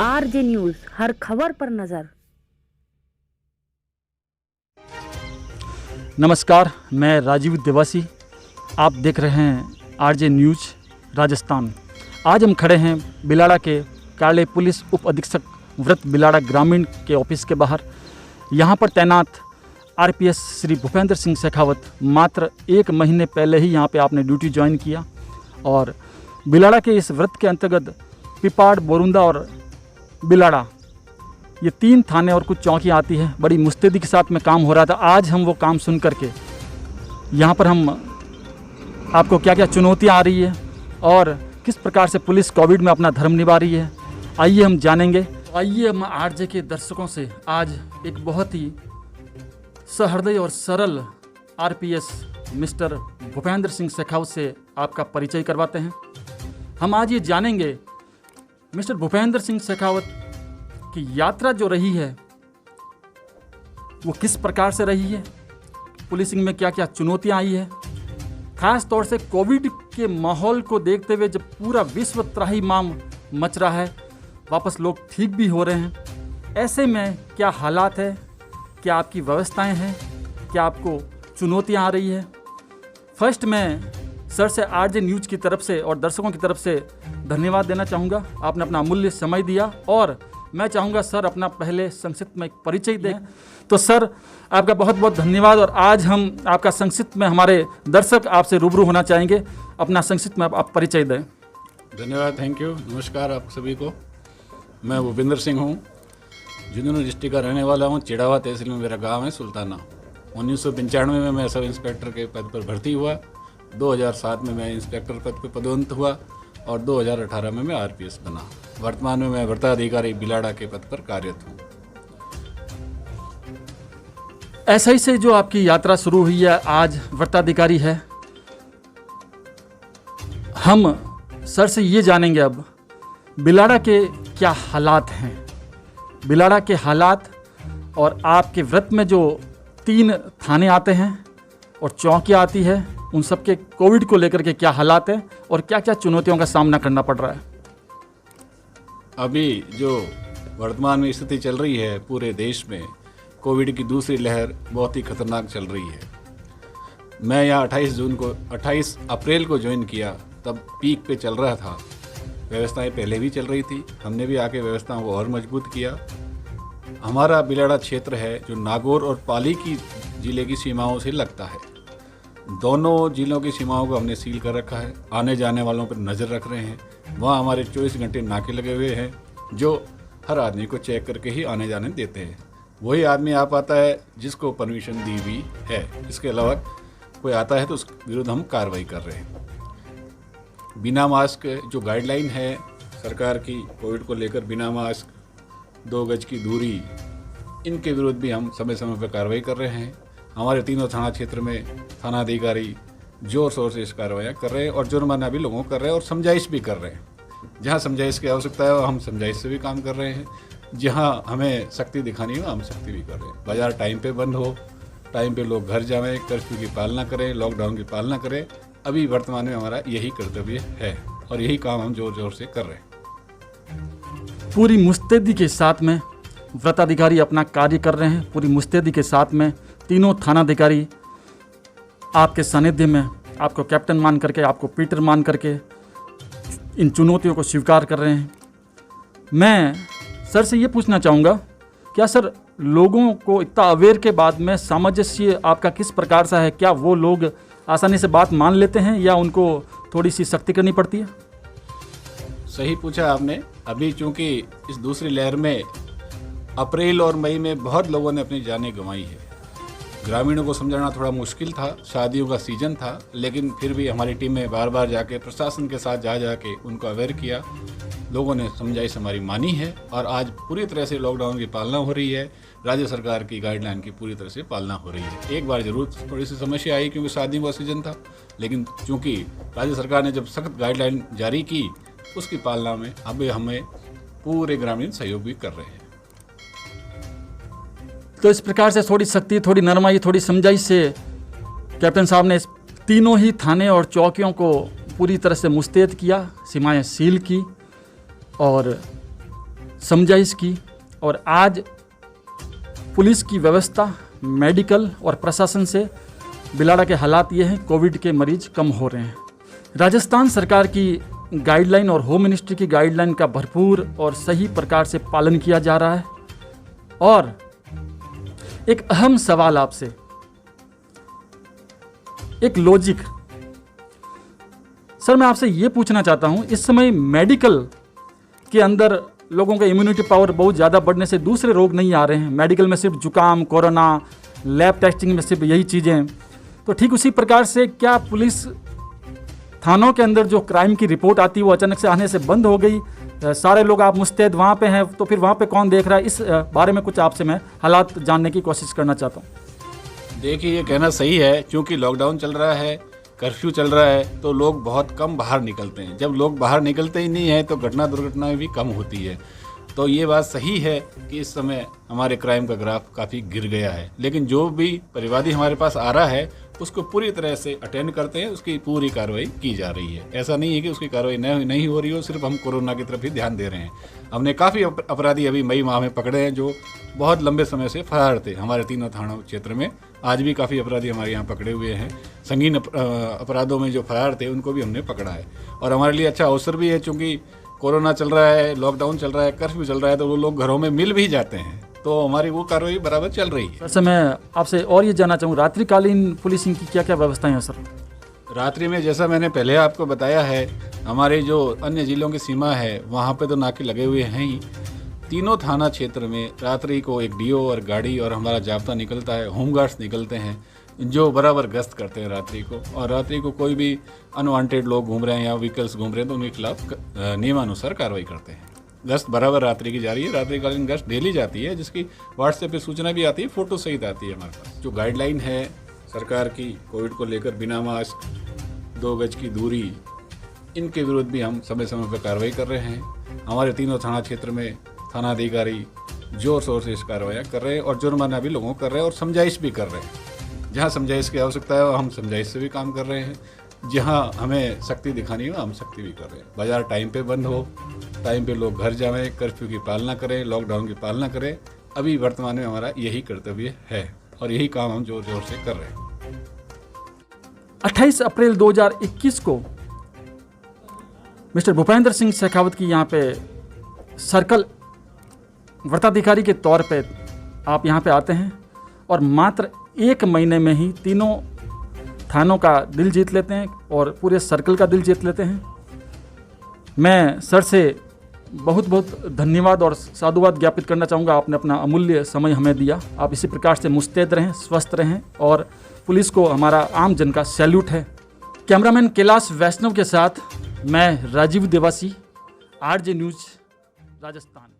RJ news, हर खबर पर नजर। नमस्कार, मैं राजीव देवासी। आप देख रहे हैं आरजे न्यूज राजस्थान। आज हम खड़े हैं बिलाड़ा के कार्यालय पुलिस उप अधीक्षक व्रत बिलाड़ा ग्रामीण के ऑफिस के बाहर। यहाँ पर तैनात आरपीएस श्री भूपेंद्र सिंह शेखावत मात्र 1 महीने पहले ही यहाँ पे आपने ड्यूटी ज्वाइन किया और बिलाड़ा के इस व्रत के अंतर्गत पिपाड़, बोरुंदा और बिलाड़ा, ये 3 थाने और कुछ चौकियाँ आती है। बड़ी मुस्तैदी के साथ में काम हो रहा था। आज हम वो काम सुन करके यहाँ पर हम आपको क्या क्या चुनौतियाँ आ रही है और किस प्रकार से पुलिस कोविड में अपना धर्म निभा रही है, आइए हम जानेंगे। आइए हम आरजे के दर्शकों से आज एक बहुत ही सहृदय और सरल आरपीएस मिस्टर भूपेंद्र सिंह शेखावत से आपका परिचय करवाते हैं। हम आज ये जानेंगे मिस्टर भूपेंद्र सिंह शेखावत की यात्रा जो रही है वो किस प्रकार से रही है, पुलिसिंग में क्या क्या चुनौतियां आई है, खास तौर से कोविड के माहौल को देखते हुए जब पूरा विश्व त्राहिमाम मच रहा है, वापस लोग ठीक भी हो रहे हैं, ऐसे में क्या हालात है, क्या आपकी व्यवस्थाएं हैं, क्या आपको चुनौतियां आ रही है। फर्स्ट मैं सर से आरजे न्यूज की तरफ से और दर्शकों की तरफ से धन्यवाद देना चाहूँगा। आपने अपना अमूल्य समय दिया और मैं चाहूँगा सर अपना पहले संक्षिप्त में एक परिचय दें। तो सर आपका बहुत बहुत धन्यवाद और आज हम आपका संक्षिप्त में हमारे दर्शक आपसे रूबरू होना चाहेंगे। अपना संक्षिप्त में आप परिचय दें। धन्यवाद, थैंक यू। नमस्कार आप सभी को। मैं भूपेंद्र सिंह हूँ, झुंझुनू डिस्ट्रिक्ट का रहने वाला हूँ। चिड़ावा तहसील में मेरा गाँव है सुल्ताना। 1995 में मैं सब इंस्पेक्टर के पद पर भर्ती हुआ। 2007 में मैं इंस्पेक्टर पद पर पदोन्नत हुआ और 2018 में मैं आरपीएस बना। वर्तमान में मैं वृत्ताधिकारी बिलाड़ा के पद पर कार्यरत हूँ। ऐसा ही से जो आपकी यात्रा शुरू हुई है, आज वृत्ताधिकारी है। हम सर से ये जानेंगे अब बिलाड़ा के क्या हालात हैं, बिलाड़ा के हालात और आपके व्रत में जो 3 थाने आते हैं और चौकियाँ आती है, उन सब के कोविड को लेकर के क्या हालात हैं और क्या क्या चुनौतियों का सामना करना पड़ रहा है। अभी जो वर्तमान में स्थिति चल रही है पूरे देश में, कोविड की दूसरी लहर बहुत ही खतरनाक चल रही है। मैं यहाँ 28 अप्रैल को ज्वाइन किया, तब पीक पे चल रहा था। व्यवस्थाएं पहले भी चल रही थी, हमने भी आके व्यवस्थाओं को और मजबूत किया। हमारा बिलाड़ा क्षेत्र है जो नागौर और पाली की जिले की सीमाओं से लगता है। दोनों जिलों की सीमाओं को हमने सील कर रखा है। आने जाने वालों पर नज़र रख रहे हैं। वहाँ हमारे 24 घंटे नाके लगे हुए हैं जो हर आदमी को चेक करके ही आने जाने देते हैं। वही आदमी आ पाता है जिसको परमिशन दी हुई है। इसके अलावा कोई आता है तो उस विरुद्ध हम कार्रवाई कर रहे हैं। बिना मास्क जो गाइडलाइन है सरकार की कोविड को लेकर, बिना मास्क, 2 गज की दूरी, इनके विरुद्ध भी हम समय समय पर कार्रवाई कर रहे हैं। हमारे तीनों थाना क्षेत्र में थानाधिकारी जोर शोर से इस कार्रवाई कर रहे हैं और जुर्माना भी लोगों को कर रहे हैं और समझाइश भी कर रहे हैं। जहाँ समझाइश की आवश्यकता है हम समझाइश से भी काम कर रहे हैं। जहाँ हमें सख्ती दिखानी हो हम सख्ती भी कर रहे हैं। बाज़ार टाइम पे बंद हो, टाइम पे लोग घर जाएं, कर्फ्यू की पालना करें, लॉकडाउन की पालना करें। अभी वर्तमान में हमारा यही कर्तव्य है और यही काम हम जोर जोर से कर रहे हैं। पूरी मुस्तैदी के साथ में व्रताधिकारी अपना कार्य कर रहे हैं। पूरी मुस्तैदी के साथ में तीनों थानाधिकारी आपके सानिध्य में आपको कैप्टन मान करके, आपको पीटर मान करके इन चुनौतियों को स्वीकार कर रहे हैं। मैं सर से ये पूछना चाहूँगा, क्या सर लोगों को इतना अवेयर के बाद में सामंजस्य आपका किस प्रकार सा है? क्या वो लोग आसानी से बात मान लेते हैं या उनको थोड़ी सी सख्ती करनी पड़ती है? सही पूछा आपने। अभी चूँकि इस दूसरी लहर में अप्रैल और मई में बहुत लोगों ने अपनी जानें गंवाई है। ग्रामीणों को समझाना थोड़ा मुश्किल था, शादियों का सीजन था, लेकिन फिर भी हमारी टीम में बार बार जाके प्रशासन के साथ जा के उनको अवेयर किया। लोगों ने समझाइश हमारी मानी है और आज पूरी तरह से लॉकडाउन की पालना हो रही है। राज्य सरकार की गाइडलाइन की पूरी तरह से पालना हो रही है। एक बार जरूर थोड़ी सी समस्या आई क्योंकि शादियों का सीजन था, लेकिन चूँकि राज्य सरकार ने जब सख्त गाइडलाइन जारी की उसकी पालना में अभी हमें पूरे ग्रामीण सहयोग भी कर रहे हैं। तो इस प्रकार से थोड़ी सख्ती, थोड़ी नरमाई, थोड़ी समझाई से कैप्टन साहब ने तीनों ही थाने और चौकियों को पूरी तरह से मुस्तैद किया, सीमाएं सील की और समझाइश की। और आज पुलिस की व्यवस्था, मेडिकल और प्रशासन से बिलाड़ा के हालात ये हैं, कोविड के मरीज कम हो रहे हैं। राजस्थान सरकार की गाइडलाइन और होम मिनिस्ट्री की गाइडलाइन का भरपूर और सही प्रकार से पालन किया जा रहा है। और एक अहम सवाल आपसे, एक लॉजिक सर, मैं आपसे ये पूछना चाहता हूं, इस समय मेडिकल के अंदर लोगों का इम्यूनिटी पावर बहुत ज़्यादा बढ़ने से दूसरे रोग नहीं आ रहे हैं। मेडिकल में सिर्फ जुकाम, कोरोना, लैब टेस्टिंग में सिर्फ यही चीज़ें। तो ठीक उसी प्रकार से क्या पुलिस थानों के अंदर जो क्राइम की रिपोर्ट आती है वो अचानक से आने से बंद हो गई? सारे लोग आप मुस्तैद वहाँ पे हैं, तो फिर वहाँ पे कौन देख रहा है? इस बारे में कुछ आपसे मैं हालात जानने की कोशिश करना चाहता हूँ। देखिए, ये कहना सही है, क्योंकि लॉकडाउन चल रहा है, कर्फ्यू चल रहा है, तो लोग बहुत कम बाहर निकलते हैं। जब लोग बाहर निकलते ही नहीं है तो घटना दुर्घटनाएं भी कम होती है। तो ये बात सही है कि इस समय हमारे क्राइम का ग्राफ काफ़ी गिर गया है, लेकिन जो भी परिवादी हमारे पास आ रहा है उसको पूरी तरह से अटेंड करते हैं, उसकी पूरी कार्रवाई की जा रही है। ऐसा नहीं है कि उसकी कार्रवाई नहीं हो रही हो, सिर्फ हम कोरोना की तरफ ही ध्यान दे रहे हैं। हमने काफ़ी अपराधी अभी मई माह में पकड़े हैं जो बहुत लंबे समय से फरार थे हमारे तीनों थानों क्षेत्र में। आज भी काफ़ी अपराधी हमारे यहाँ पकड़े हुए हैं। संगीन अपराधों में जो फरार थे उनको भी हमने पकड़ा है। और हमारे लिए अच्छा अवसर भी है, चूँकि कोरोना चल रहा है, लॉकडाउन चल रहा है, कर्फ्यू चल रहा है, तो वो लोग घरों में मिल भी जाते हैं, तो हमारी वो कार्रवाई बराबर चल रही है। सर, मैं आपसे और ये जानना चाहूँ, रात्रिकालीन पुलिसिंग की क्या क्या व्यवस्थाएं हैं सर? रात्रि में जैसा मैंने पहले आपको बताया है, हमारे जो अन्य जिलों की सीमा है वहाँ पे तो नाके लगे हुए हैं ही। तीनों थाना क्षेत्र में रात्रि को एक डीओ और गाड़ी और हमारा जाब्ता निकलता है, होमगार्ड्स निकलते हैं जो बराबर गश्त करते हैं रात्रि को। और रात्रि को कोई भी अनवांटेड लोग घूम रहे हैं या व्हीकल्स घूम रहे हैं तो उनके खिलाफ नियमानुसार कार्रवाई करते हैं। गश्त बराबर रात्रि की जारी है, रात्रिकालीन गश्त डेली जाती है, जिसकी व्हाट्सएप पे सूचना भी आती है, फोटो सहित आती है हमारे पास। जो गाइडलाइन है सरकार की कोविड को लेकर, बिना मास्क, 2 गज की दूरी, इनके विरुद्ध भी हम समय समय पर कार्रवाई कर रहे हैं। हमारे तीनों थाना क्षेत्र में थाना अधिकारी जोर शोर से इस कार्रवाई कर रहे हैं और जुर्माना भी लोगों को कर रहे हैं और समझाइश भी कर रहे हैं। जहाँ समझाइश की आवश्यकता है हम समझाइश से भी काम कर रहे हैं, जहाँ हमें सख्ती दिखानी हो हम सख्ती भी कर रहे हैं। बाजार टाइम पे बंद हो, टाइम पे लोग घर जाएं, कर्फ्यू की पालना करें, लॉकडाउन की पालना करें। अभी वर्तमान में हमारा यही कर्तव्य है और यही काम हम जोर जोर से कर रहे हैं। 28 अप्रैल 2021 को मिस्टर भूपेंद्र सिंह शेखावत की यहाँ पे सर्कल व्रताधिकारी के तौर पे आप यहाँ पे आते हैं और मात्र 1 महीने में ही तीनों थानों का दिल जीत लेते हैं और पूरे सर्कल का दिल जीत लेते हैं। मैं सर से बहुत बहुत धन्यवाद और साधुवाद ज्ञापित करना चाहूँगा। आपने अपना अमूल्य समय हमें दिया। आप इसी प्रकार से मुस्तैद रहें, स्वस्थ रहें और पुलिस को हमारा आम जन का सैल्यूट है। कैमरामैन कैलाश वैष्णव के साथ मैं राजीव देवासी, आरजे न्यूज़, राजस्थान।